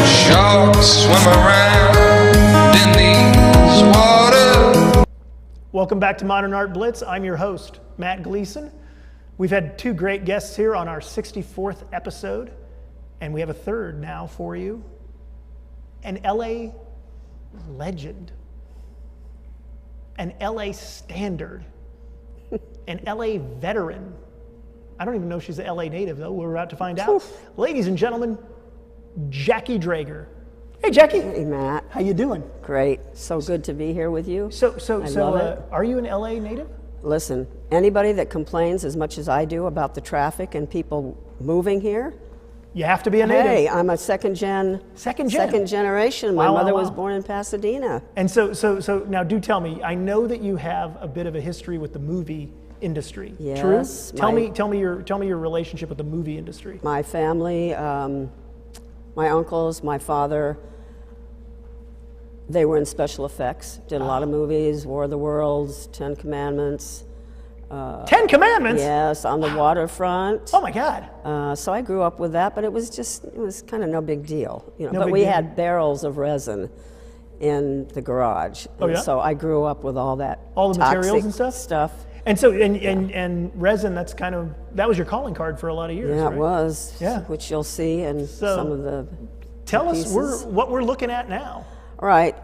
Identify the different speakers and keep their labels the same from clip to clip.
Speaker 1: sharks swim around in these waters.
Speaker 2: Welcome back to Modern Art Blitz. I'm your host, Matt Gleason. We've had two great guests here on our 64th episode, and we have a third now for you. An LA legend, an LA standard, an LA veteran. I don't even know if she's an LA native, though. We're about to find out. Ladies and gentlemen, Jackie Dreager. Hey, Jackie.
Speaker 3: Hey, Matt.
Speaker 2: How you doing?
Speaker 3: Great. So good to be here with you.
Speaker 2: Are you an LA native?
Speaker 3: Listen, anybody that complains as much as I do about the traffic and people moving here,
Speaker 2: You have to be a native.
Speaker 3: hey, I'm a second generation. My mother was born in Pasadena.
Speaker 2: And so now do tell me, I know that you have a bit of a history with the movie industry.
Speaker 3: Yes.
Speaker 2: True? Tell me your relationship with the movie industry.
Speaker 3: My family, my uncles, my father, they were in special effects, did a lot of movies, War of the Worlds, 10 Commandments.
Speaker 2: 10 Commandments?
Speaker 3: Yes, on the waterfront.
Speaker 2: Oh my God.
Speaker 3: So I grew up with that, but it was kind of no big deal. You know.
Speaker 2: No
Speaker 3: But
Speaker 2: big
Speaker 3: we
Speaker 2: deal.
Speaker 3: had barrels of resin in the garage.
Speaker 2: Oh,
Speaker 3: And
Speaker 2: yeah?
Speaker 3: So I grew up with all that
Speaker 2: All the materials
Speaker 3: toxic
Speaker 2: and stuff? And so, and resin, that was your calling card for a lot of years,
Speaker 3: Yeah,
Speaker 2: right?
Speaker 3: it was.
Speaker 2: Yeah.
Speaker 3: Which you'll see in some of the
Speaker 2: Tell us
Speaker 3: pieces.
Speaker 2: what we're looking at now.
Speaker 3: All right.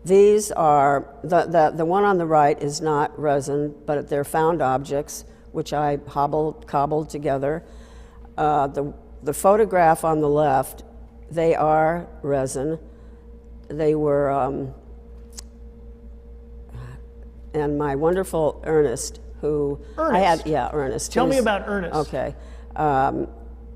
Speaker 3: These are, the one on the right is not resin, but they're found objects, which I cobbled together. The photograph on the left, they are resin. They were, and my wonderful Ernest, who I had, Ernest.
Speaker 2: Tell me
Speaker 3: who's-
Speaker 2: about Ernest.
Speaker 3: Okay.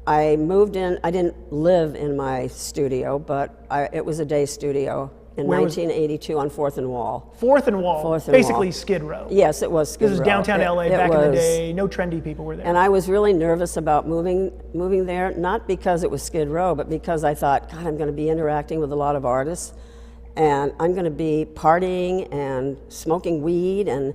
Speaker 3: I moved in, I didn't live in my studio, but it was a day studio in
Speaker 2: Where was-
Speaker 3: 1982 on 4th and Wall.
Speaker 2: 4th and Wall.
Speaker 3: Fourth and
Speaker 2: Basically
Speaker 3: Wall.
Speaker 2: Skid Row.
Speaker 3: Yes, it was Skid
Speaker 2: This is
Speaker 3: Row.
Speaker 2: downtown LA
Speaker 3: It
Speaker 2: back in the
Speaker 3: was.
Speaker 2: day. No trendy people were there.
Speaker 3: And I was really nervous about moving there, not because it was Skid Row, but because I thought, God, I'm going to be interacting with a lot of artists, and I'm going to be partying and smoking weed and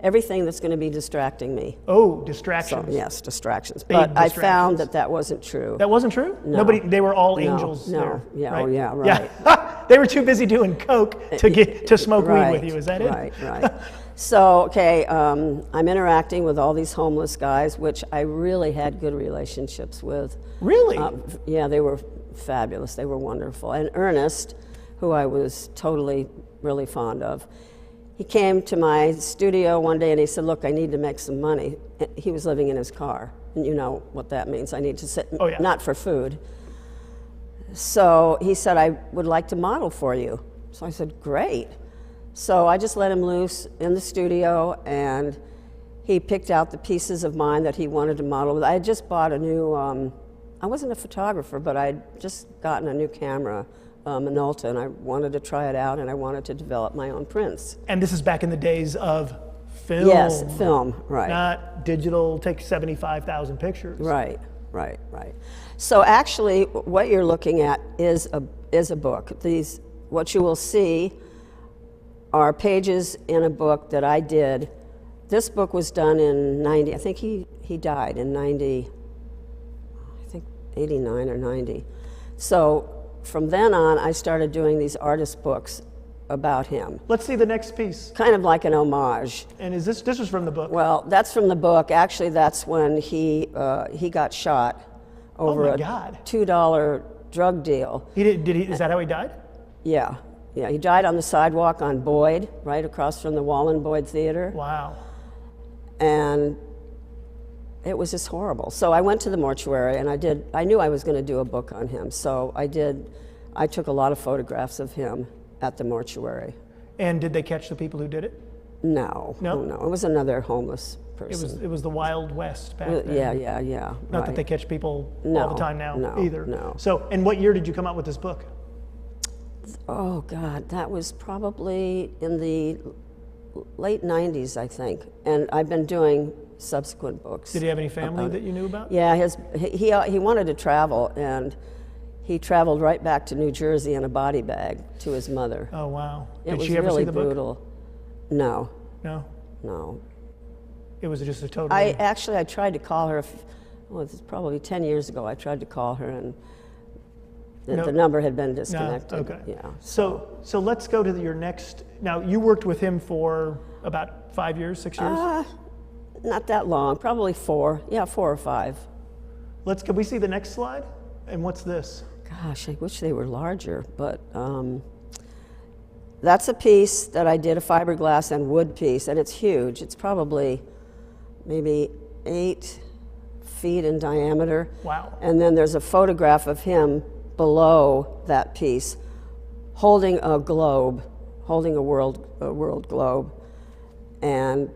Speaker 3: everything that's going to be distracting me.
Speaker 2: Oh,
Speaker 3: So,
Speaker 2: distractions.
Speaker 3: yes, distractions.
Speaker 2: Big
Speaker 3: But I found
Speaker 2: distractions.
Speaker 3: that wasn't true.
Speaker 2: That wasn't true?
Speaker 3: No.
Speaker 2: Nobody, they were all
Speaker 3: No,
Speaker 2: angels
Speaker 3: no.
Speaker 2: there,
Speaker 3: Yeah,
Speaker 2: right?
Speaker 3: oh, yeah, right.
Speaker 2: Yeah. They were too busy doing coke to smoke weed with you, is that it?
Speaker 3: Right. So, okay, I'm interacting with all these homeless guys, which I really had good relationships with.
Speaker 2: Really?
Speaker 3: Yeah, they were fabulous. They were wonderful. And Ernest, who I was totally really fond of, he came to my studio one day and he said, look, I need to make some money. He was living in his car, and you know what that means. I need to sit,
Speaker 2: Oh, yeah.
Speaker 3: not for food. So he said, I would like to model for you. So I said, great. So I just let him loose in the studio, and he picked out the pieces of mine that he wanted to model with. I had just bought a new, I wasn't a photographer, but I'd just gotten a new camera, Minolta, and I wanted to try it out, and I wanted to develop my own prints.
Speaker 2: And this is back in the days of film.
Speaker 3: Yes, film, right.
Speaker 2: Not digital, take 75,000 pictures.
Speaker 3: Right. So actually, what you're looking at is a book. What you will see are pages in a book that I did. This book was done in 90, I think he died in 90, I think 89 or 90. So from then on, I started doing these artist books about him.
Speaker 2: Let's see the next piece.
Speaker 3: Kind of like an homage.
Speaker 2: And is this was from the book?
Speaker 3: Well, that's from the book. Actually, that's when he got shot over a $2 drug deal.
Speaker 2: Is that how he died?
Speaker 3: Yeah. He died on the sidewalk on Boyd, right across from the Wallen Boyd Theater.
Speaker 2: Wow.
Speaker 3: And it was just horrible. So I went to the mortuary, and I knew I was going to do a book on him. So I took a lot of photographs of him at the mortuary.
Speaker 2: And did they catch the people who did it?
Speaker 3: No. It was another homeless person.
Speaker 2: It was the Wild West back then.
Speaker 3: Yeah.
Speaker 2: Not that they catch people all the time now either.
Speaker 3: No.
Speaker 2: So, and what year did you come out with this book?
Speaker 3: Oh God, that was probably in the late 90s, I think. And I've been doing subsequent books.
Speaker 2: Did he have any family that you knew about?
Speaker 3: Yeah, he wanted to travel, and he traveled right back to New Jersey in a body bag to his mother.
Speaker 2: Oh wow!
Speaker 3: It was
Speaker 2: she ever
Speaker 3: really
Speaker 2: see the
Speaker 3: brutal.
Speaker 2: book?
Speaker 3: No.
Speaker 2: It was just a total.
Speaker 3: I tried to call her well, it's probably 10 years ago. I tried to call her, and
Speaker 2: No.
Speaker 3: the number had been disconnected.
Speaker 2: Okay.
Speaker 3: Yeah.
Speaker 2: So let's go to your next. Now, you worked with him for about 5 years, 6 years?
Speaker 3: Not that long, probably 4. Yeah, 4 or 5.
Speaker 2: Can we see the next slide? And what's this?
Speaker 3: Gosh, I wish they were larger, but that's a piece that I did, a fiberglass and wood piece, and it's huge. It's probably maybe 8 feet in diameter.
Speaker 2: Wow.
Speaker 3: And then there's a photograph of him below that piece holding a globe, holding a world globe. And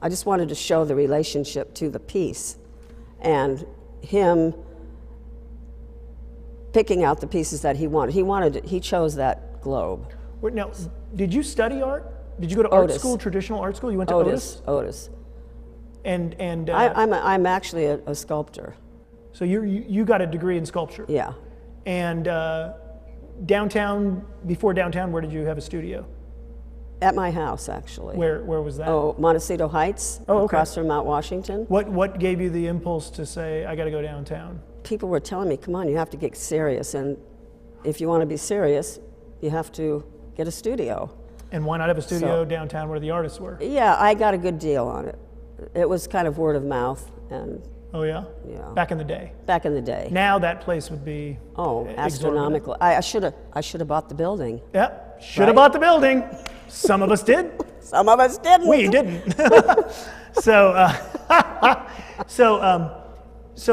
Speaker 3: I just wanted to show the relationship to the piece and him picking out the pieces that he wanted. He chose that globe.
Speaker 2: Wait, now, did you study art? Did you go to art school, traditional art school? You went to Otis?
Speaker 3: Otis.
Speaker 2: And
Speaker 3: I'm actually a sculptor.
Speaker 2: So you got a degree in sculpture?
Speaker 3: Yeah.
Speaker 2: And downtown, before downtown, where did you have a studio?
Speaker 3: At my house, actually.
Speaker 2: Where was that?
Speaker 3: Oh, Montecito Heights, across from Mount Washington.
Speaker 2: What gave you the impulse to say, I got to go downtown?
Speaker 3: People were telling me, come on, you have to get serious. And if you want to be serious, you have to get a studio.
Speaker 2: And why not have a studio downtown where the artists were?
Speaker 3: Yeah, I got a good deal on it. It was kind of word of mouth. And
Speaker 2: oh, yeah?
Speaker 3: Yeah.
Speaker 2: Back in the day?
Speaker 3: Back in the day.
Speaker 2: Now that place would be
Speaker 3: astronomical. I should have bought the building.
Speaker 2: Yep, should have bought the building. Some of us did.
Speaker 3: Some of us didn't.
Speaker 2: We didn't. So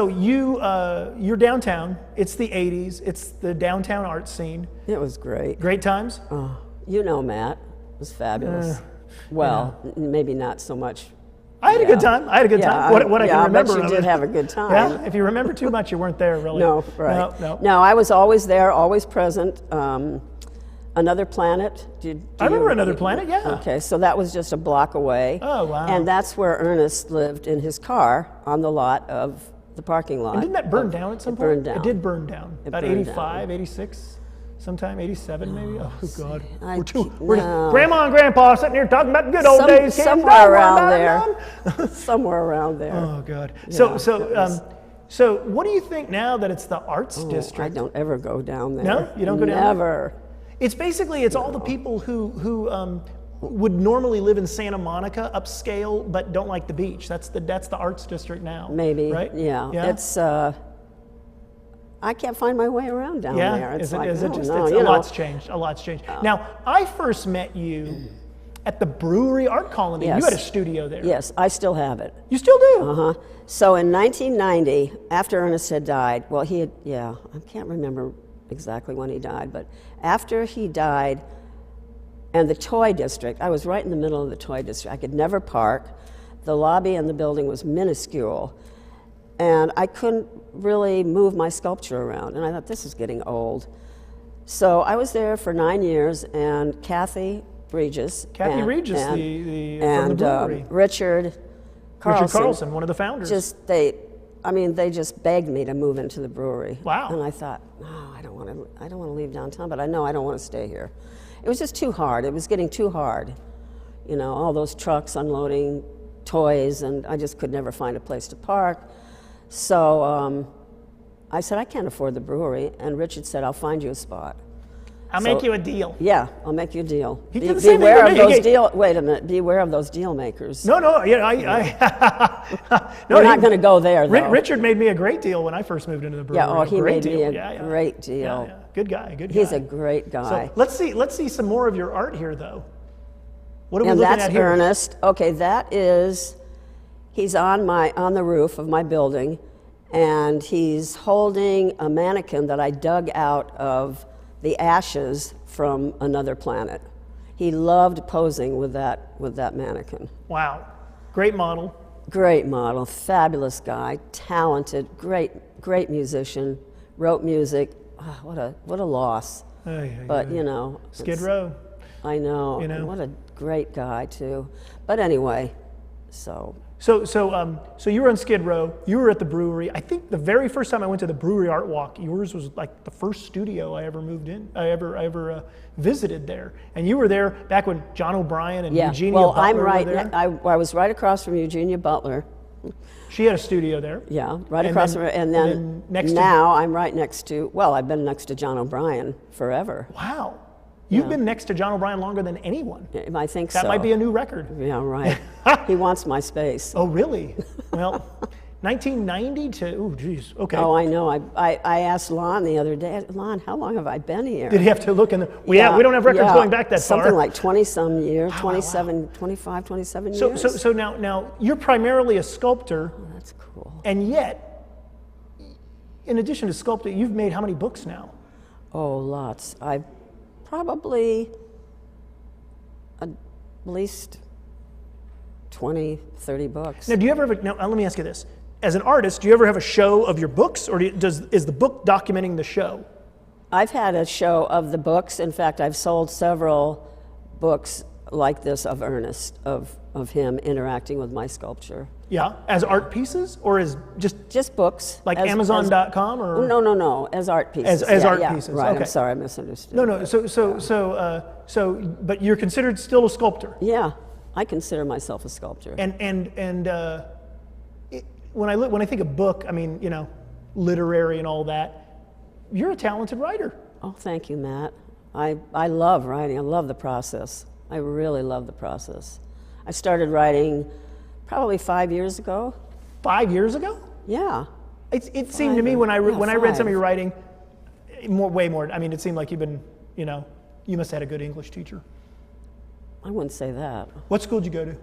Speaker 2: you're downtown. It's the 80s. It's the downtown art scene.
Speaker 3: It was great.
Speaker 2: Great times?
Speaker 3: Oh, you know, Matt. It was fabulous. Maybe not so much.
Speaker 2: I had a good time. I can remember.
Speaker 3: I bet you did have a good time.
Speaker 2: Yeah, if you remember too much, you weren't there really.
Speaker 3: No, right.
Speaker 2: No,
Speaker 3: I was always there, always present. Another Planet.
Speaker 2: I remember Another Planet, yeah.
Speaker 3: Okay, so that was just a block away.
Speaker 2: Oh, wow.
Speaker 3: And that's where Ernest lived in his car on the lot of the parking lot.
Speaker 2: And didn't that burn down at some point?
Speaker 3: Burned down.
Speaker 2: It did burn down. About
Speaker 3: burned
Speaker 2: 85, 86, sometime 87 maybe. Oh, God.
Speaker 3: No.
Speaker 2: Grandma and Grandpa sitting here talking about the good old days.
Speaker 3: Somewhere around there. Somewhere around there.
Speaker 2: Oh, God.
Speaker 3: Yeah,
Speaker 2: So what do you think now that it's the arts district?
Speaker 3: I don't ever go down there.
Speaker 2: No? You don't go down there?
Speaker 3: Never.
Speaker 2: It's basically, all the people who would normally live in Santa Monica, upscale, but don't like the beach. That's the arts district now.
Speaker 3: Maybe,
Speaker 2: right?
Speaker 3: Yeah. It's, I can't find my way around down there. It's
Speaker 2: a lot's changed. A lot's changed. Now, I first met you at the Brewery Art Colony.
Speaker 3: Yes.
Speaker 2: You had a studio there.
Speaker 3: Yes, I still have it.
Speaker 2: You still do?
Speaker 3: Uh-huh. So in 1990, after Ernest had died, I can't remember exactly when he died, but after he died, and the toy district, I was right in the middle of the toy district. I could never park. The lobby and the building was minuscule, and I couldn't really move my sculpture around, and I thought, this is getting old. So I was there for 9 years, and Kathy Regis,
Speaker 2: from the brewery.
Speaker 3: Richard Carlson,
Speaker 2: one of the founders.
Speaker 3: They just begged me to move into the brewery.
Speaker 2: Wow.
Speaker 3: And I thought, no, I don't want to leave downtown, but I know I don't want to stay here. It was just too hard. It was getting too hard. You know, all those trucks unloading toys, and I just could never find a place to park. So I said, I can't afford the brewery, and Richard said, I'll find you a spot.
Speaker 2: I'll make you a deal.
Speaker 3: Yeah, I'll make you a deal.
Speaker 2: He did the same thing with me.
Speaker 3: Wait a minute. Beware of those deal makers.
Speaker 2: No.
Speaker 3: You're not going to go there, though.
Speaker 2: Richard made me a great deal when I first moved into the brewery.
Speaker 3: Yeah, he made me
Speaker 2: a
Speaker 3: great deal.
Speaker 2: Yeah. Good guy.
Speaker 3: He's a great guy.
Speaker 2: So let's see some more of your art here, though. What are we looking at here?
Speaker 3: And that's Ernest. Okay, he's on the roof of my building, and he's holding a mannequin that I dug out of the ashes from Another Planet. He loved posing with that mannequin.
Speaker 2: Wow, great model.
Speaker 3: Great model, fabulous guy, talented, great musician, wrote music. Oh, what a loss. But you know,
Speaker 2: Skid Row.
Speaker 3: I know.
Speaker 2: You know,
Speaker 3: and what a great guy too. But anyway, So
Speaker 2: you were on Skid Row. You were at the brewery. I think the very first time I went to the Brewery Art Walk, yours was like the first studio I ever moved in. I ever visited there. And you were there back when John O'Brien and Eugenia Butler were there.
Speaker 3: I was right across from Eugenia Butler,
Speaker 2: She had a studio there.
Speaker 3: Yeah, right
Speaker 2: And
Speaker 3: across
Speaker 2: then-
Speaker 3: the and
Speaker 2: and
Speaker 3: then,
Speaker 2: then next to-
Speaker 3: now I'm right next to, well, I've been next to John O'Brien forever.
Speaker 2: Wow. You've been next to John O'Brien longer than anyone.
Speaker 3: I think
Speaker 2: That
Speaker 3: so.
Speaker 2: might be a new record.
Speaker 3: Yeah, right. He wants my space.
Speaker 2: Oh, really? Well, 1990 to, oh, geez, okay.
Speaker 3: Oh, I know. I asked Lon the other day, Lon, how long have I been here?
Speaker 2: Did he have to look in the, we don't have records going back that
Speaker 3: something
Speaker 2: far.
Speaker 3: like 20-some years,
Speaker 2: Wow,
Speaker 3: 27, 25, 27
Speaker 2: So,
Speaker 3: years.
Speaker 2: so now you're primarily a sculptor,
Speaker 3: Oh, that's cool.
Speaker 2: and yet, in addition to sculpting, you've made how many books now?
Speaker 3: Oh, lots. I've probably at least 20, 30 books.
Speaker 2: Now, do you ever have now let me ask you this. As an artist, do you ever have a show of your books, or is the book documenting the show?
Speaker 3: I've had a show of the books. In fact, I've sold several books like this of Ernest, of him interacting with my sculpture.
Speaker 2: Yeah, as art pieces, or as
Speaker 3: Just books.
Speaker 2: like
Speaker 3: as-
Speaker 2: Amazon.com, or
Speaker 3: No, as art pieces.
Speaker 2: As
Speaker 3: Yeah,
Speaker 2: art
Speaker 3: yeah,
Speaker 2: pieces,
Speaker 3: Right,
Speaker 2: okay.
Speaker 3: I'm sorry, I misunderstood.
Speaker 2: no. So, but you're considered still a sculptor.
Speaker 3: Yeah, I consider myself a sculptor.
Speaker 2: When I think of book, I mean, literary and all that. You're a talented writer.
Speaker 3: Oh, thank you, Matt. I love writing. I love the process. I really love the process. I started writing probably 5 years ago.
Speaker 2: 5 years ago?
Speaker 3: Yeah.
Speaker 2: It seemed to me when I read some of
Speaker 3: 5.
Speaker 2: your writing, way more. I mean, it seemed like you've been, you must have had a good English teacher.
Speaker 3: I wouldn't say that.
Speaker 2: What school did you go to?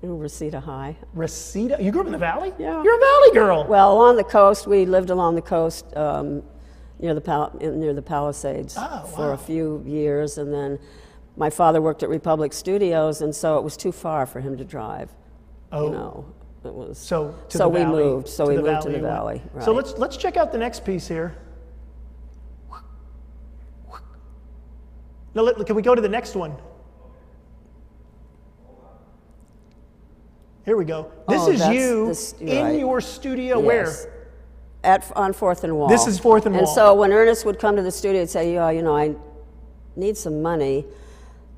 Speaker 3: Reseda High.
Speaker 2: Reseda? You grew up in the Valley?
Speaker 3: Yeah.
Speaker 2: You're a Valley girl.
Speaker 3: Well, along the coast, we lived along the coast near the Palisades for
Speaker 2: wow.
Speaker 3: a few years, and then my father worked at Republic Studios, and so it was too far for him to drive.
Speaker 2: Oh.
Speaker 3: It was.
Speaker 2: So
Speaker 3: we moved. So we moved to the Valley. Right.
Speaker 2: So let's check out the next piece here. Now, can we go to the next one? Here we go. This is you in
Speaker 3: right.
Speaker 2: your studio.
Speaker 3: Yes.
Speaker 2: Where?
Speaker 3: On 4th and Wall.
Speaker 2: This is 4th and Wall.
Speaker 3: And so when Ernest would come to the studio, he'd say, I need some money.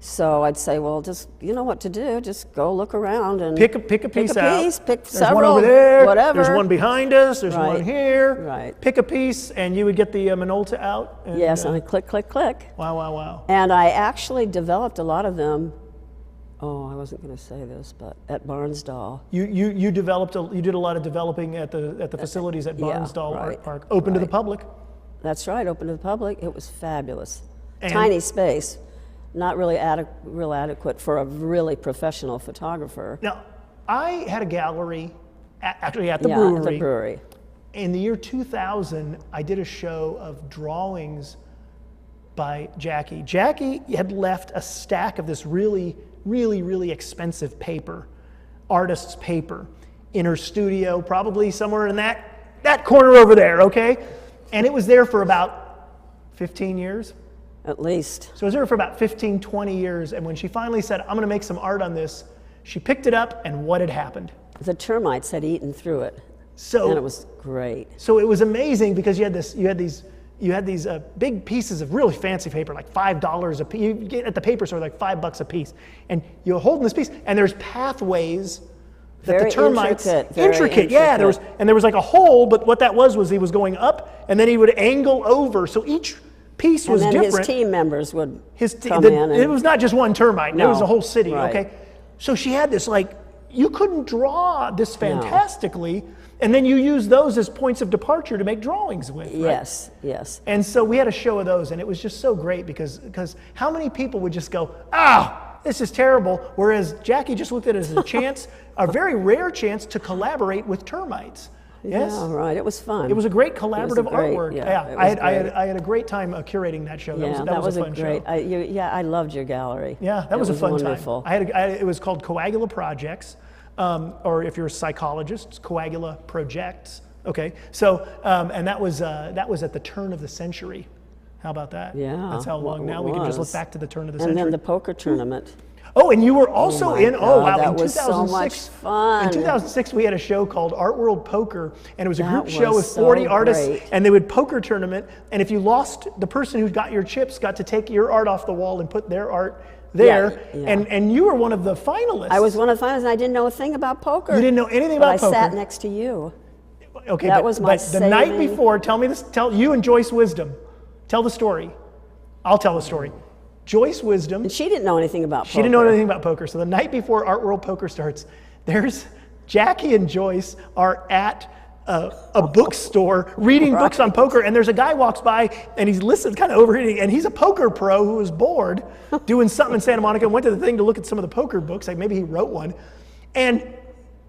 Speaker 3: So I'd say, well, just, you know what to do. Just go look around and
Speaker 2: pick a piece out.
Speaker 3: Pick
Speaker 2: There's
Speaker 3: several,
Speaker 2: one over there.
Speaker 3: whatever.
Speaker 2: There's one behind us. There's
Speaker 3: Right.
Speaker 2: one here.
Speaker 3: Right.
Speaker 2: Pick a piece, and you would get the Minolta out. And,
Speaker 3: Yes, and I click, click, click.
Speaker 2: Wow.
Speaker 3: And I actually developed a lot of them. Oh, I wasn't going to say this, but at Barnsdall.
Speaker 2: You did a lot of developing at the facilities at Barnsdall
Speaker 3: right,
Speaker 2: Art Park, open to the public.
Speaker 3: That's right, open to the public. It was fabulous.
Speaker 2: And-
Speaker 3: Tiny space, not really real adequate for a really professional photographer.
Speaker 2: Now, I had a gallery actually at the
Speaker 3: Yeah,
Speaker 2: brewery.
Speaker 3: at the brewery.
Speaker 2: In the year 2000, I did a show of drawings by Jackie. Jackie had left a stack of this really expensive paper, artist's paper, in her studio, probably somewhere in that corner over there, okay? And it was there for about 15 years.
Speaker 3: At least.
Speaker 2: So it was there for about 15, 20 years, and when she finally said, I'm gonna make some art on this, she picked it up, and what had happened?
Speaker 3: The termites had eaten through it,
Speaker 2: So
Speaker 3: and it was great.
Speaker 2: So it was amazing because you had these big pieces of really fancy paper, like $5 a piece. You get at the paper store like $5 a piece, and you're holding this piece, and there's pathways that
Speaker 3: Very
Speaker 2: the termites
Speaker 3: intricate,
Speaker 2: Yeah,
Speaker 3: very
Speaker 2: there was like a hole, but what that was he was going up, and then he would angle over. So each piece was
Speaker 3: and then
Speaker 2: different.
Speaker 3: his team members would come
Speaker 2: it
Speaker 3: in.
Speaker 2: was not just one termite; it
Speaker 3: No,
Speaker 2: was a whole city.
Speaker 3: right.
Speaker 2: Okay, so she had this you couldn't draw this fantastically. And then you use those as points of departure to make drawings with, right?
Speaker 3: Yes.
Speaker 2: And so we had a show of those, and it was just so great because how many people would just go, this is terrible, whereas Jackie just looked at it as a chance, a very rare chance to collaborate with termites. Yes?
Speaker 3: Yeah, right. It was fun.
Speaker 2: It was a great collaborative artwork.
Speaker 3: Yeah,
Speaker 2: I had a great time curating that show. That was a fun show.
Speaker 3: I loved your gallery.
Speaker 2: Yeah, that was a fun
Speaker 3: wonderful.
Speaker 2: time. It was called Coagula Projects. Or if you're a psychologist, it's Coagula Projects. Okay, so and that was at the turn of the century. How about that?
Speaker 3: Yeah,
Speaker 2: that's how long now. We can just look back to the turn of the
Speaker 3: And
Speaker 2: century.
Speaker 3: then the poker tournament.
Speaker 2: Oh, and you were also in.
Speaker 3: God,
Speaker 2: Wow!
Speaker 3: that
Speaker 2: In
Speaker 3: was
Speaker 2: 2006,
Speaker 3: so much fun.
Speaker 2: In 2006, we had a show called Art World Poker, and it was a group
Speaker 3: That
Speaker 2: show
Speaker 3: was
Speaker 2: with 40
Speaker 3: so
Speaker 2: artists,
Speaker 3: great.
Speaker 2: and they would poker tournament. And if you lost, the person who got your chips got to take your art off the wall and put their art there,
Speaker 3: Yeah.
Speaker 2: and you were one of the finalists.
Speaker 3: I was one of the finalists, and I didn't know a thing about poker.
Speaker 2: You didn't know anything
Speaker 3: but
Speaker 2: about poker.
Speaker 3: I sat next to you.
Speaker 2: Okay,
Speaker 3: That
Speaker 2: but,
Speaker 3: was my
Speaker 2: but the night
Speaker 3: saving-
Speaker 2: before, tell you and Joyce Wisdom. Tell the story. I'll tell the story. Joyce Wisdom.
Speaker 3: And she didn't know anything about poker.
Speaker 2: She didn't know anything about poker. So the night before Art World Poker starts, there's Jackie and Joyce are at a bookstore reading books on poker, and there's a guy walks by and he's listening, kind of overheating, and he's a poker pro who was bored doing something in Santa Monica and went to the thing to look at some of the poker books, like maybe he wrote one, and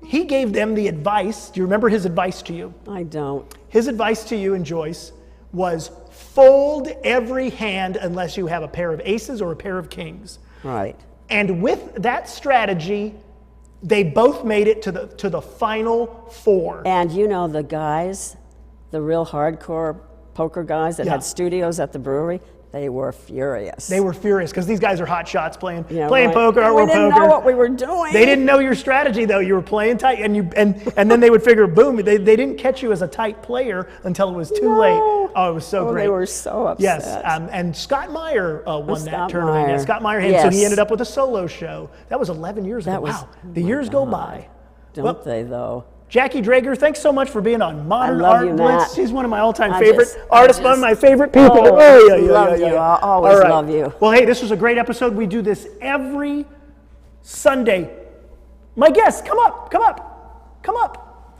Speaker 2: he gave them the advice. Do you remember his advice to you?
Speaker 3: I don't.
Speaker 2: His advice to you and Joyce was fold every hand unless you have a pair of aces or a pair of kings.
Speaker 3: Right.
Speaker 2: And with that strategy, they both made it to the final four.
Speaker 3: And you know the guys, the real hardcore poker guys that
Speaker 2: Yeah.
Speaker 3: had studios at the brewery, they were furious.
Speaker 2: They were furious because these guys are hot shots playing
Speaker 3: Yeah,
Speaker 2: playing
Speaker 3: right.
Speaker 2: poker, Art
Speaker 3: We
Speaker 2: World
Speaker 3: didn't
Speaker 2: Poker.
Speaker 3: know what we were doing.
Speaker 2: They didn't know your strategy though. You were playing tight, and then they would figure, boom, they didn't catch you as a tight player until it was too late. Oh, it was so great.
Speaker 3: They were so upset.
Speaker 2: Yes, and Scott Meyer won that
Speaker 3: Scott
Speaker 2: tournament. Yeah,
Speaker 3: Meyer.
Speaker 2: Scott Meyer, so he
Speaker 3: Yes.
Speaker 2: ended up with a solo show. That was 11 years ago.
Speaker 3: That was-
Speaker 2: Wow,
Speaker 3: oh
Speaker 2: the
Speaker 3: my
Speaker 2: years go
Speaker 3: God.
Speaker 2: by.
Speaker 3: Don't
Speaker 2: Well,
Speaker 3: they though?
Speaker 2: Jackie Dreager, thanks so much for being on Modern
Speaker 3: love
Speaker 2: Art
Speaker 3: you,
Speaker 2: Blitz.
Speaker 3: Matt.
Speaker 2: She's one of my all-time
Speaker 3: I
Speaker 2: favorite
Speaker 3: just-
Speaker 2: artists,
Speaker 3: I
Speaker 2: one of
Speaker 3: just-
Speaker 2: my favorite people.
Speaker 3: Oh,
Speaker 2: yeah,
Speaker 3: love you. I'll always
Speaker 2: All right.
Speaker 3: love you.
Speaker 2: Well, hey, this was a great episode. We do this every Sunday. My guests, come up, come up, come up.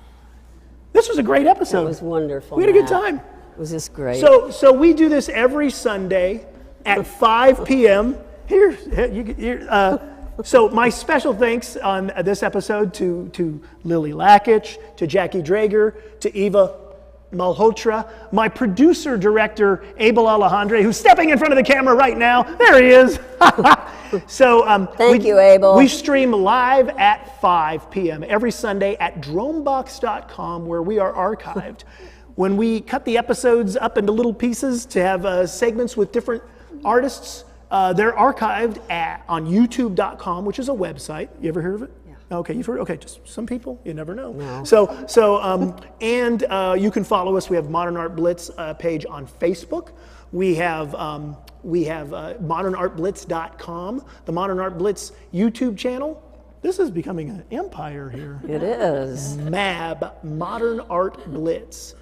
Speaker 2: This was a great episode.
Speaker 3: It was wonderful.
Speaker 2: We had a good
Speaker 3: Matt.
Speaker 2: time.
Speaker 3: It was just great.
Speaker 2: So we do this every Sunday at 5 p.m. So my special thanks on this episode to Lily Lakich, to Jackie Dreager, to Eva Malhotra, my producer director Abel Alejandre, who's stepping in front of the camera right now. There he is. So
Speaker 3: Thank you, Abel.
Speaker 2: We stream live at 5 p.m. every Sunday at dronebox.com, where we are archived. When we cut the episodes up into little pieces to have segments with different artists, they're archived on youtube.com, which is a website. You ever heard of it? Yeah. Okay, you've heard. Okay, just some people. You never know.
Speaker 3: No.
Speaker 2: And you can follow us. We have Modern Art Blitz page on Facebook. We have modernartblitz.com, the Modern Art Blitz YouTube channel. This is becoming an empire here.
Speaker 3: it is.
Speaker 2: MAB, Modern Art Blitz.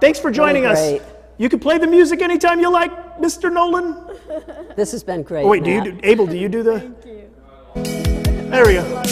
Speaker 2: Thanks for joining us.
Speaker 3: great.
Speaker 2: You can play the music anytime you like, Mr. Nolan.
Speaker 3: This has been great.
Speaker 2: Oh, wait,
Speaker 3: Matt.
Speaker 2: Abel, do you do the? Thank you. There we go.